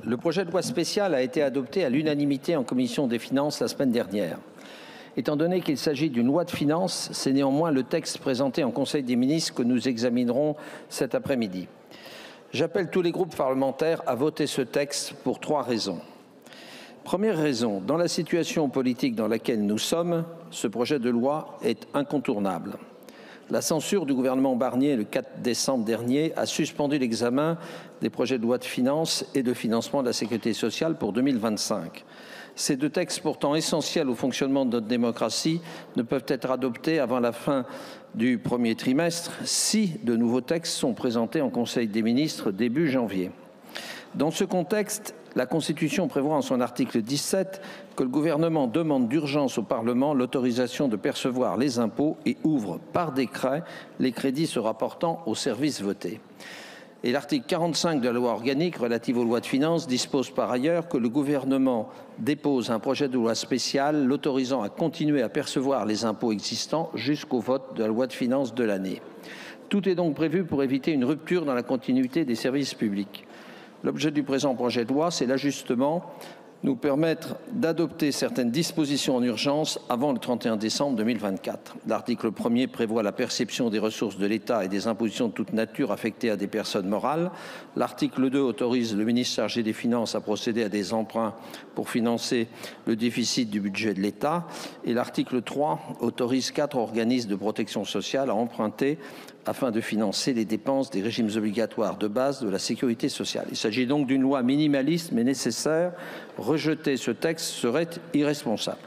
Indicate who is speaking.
Speaker 1: Le projet de loi spéciale a été adopté à l'unanimité en commission des finances la semaine dernière. Étant donné qu'il s'agit d'une loi de finances, c'est néanmoins le texte présenté en Conseil des ministres que nous examinerons cet après-midi. J'appelle tous les groupes parlementaires à voter ce texte pour 3 raisons. Première raison, dans la situation politique dans laquelle nous sommes, ce projet de loi est incontournable. La censure du gouvernement Barnier le 4 décembre dernier a suspendu l'examen des projets de loi de finances et de financement de la sécurité sociale pour 2025. Ces 2 textes pourtant essentiels au fonctionnement de notre démocratie ne peuvent être adoptés avant la fin du premier trimestre si de nouveaux textes sont présentés en Conseil des ministres début janvier. Dans ce contexte, la Constitution prévoit en son article 17 que le gouvernement demande d'urgence au Parlement l'autorisation de percevoir les impôts et ouvre par décret les crédits se rapportant aux services votés. Et l'article 45 de la loi organique relative aux lois de finances dispose par ailleurs que le gouvernement dépose un projet de loi spéciale l'autorisant à continuer à percevoir les impôts existants jusqu'au vote de la loi de finances de l'année. Tout est donc prévu pour éviter une rupture dans la continuité des services publics. L'objet du présent projet de loi, c'est l'ajustement, nous permettre d'adopter certaines dispositions en urgence avant le 31 décembre 2024. L'article 1er prévoit la perception des ressources de l'État et des impositions de toute nature affectées à des personnes morales. L'article 2 autorise le ministre chargé des Finances à procéder à des emprunts pour financer le déficit du budget de l'État. Et l'article 3 autorise 4 organismes de protection sociale à emprunter afin de financer les dépenses des régimes obligatoires de base de la sécurité sociale. Il s'agit donc d'une loi minimaliste mais nécessaire. Rejeter ce texte serait irresponsable.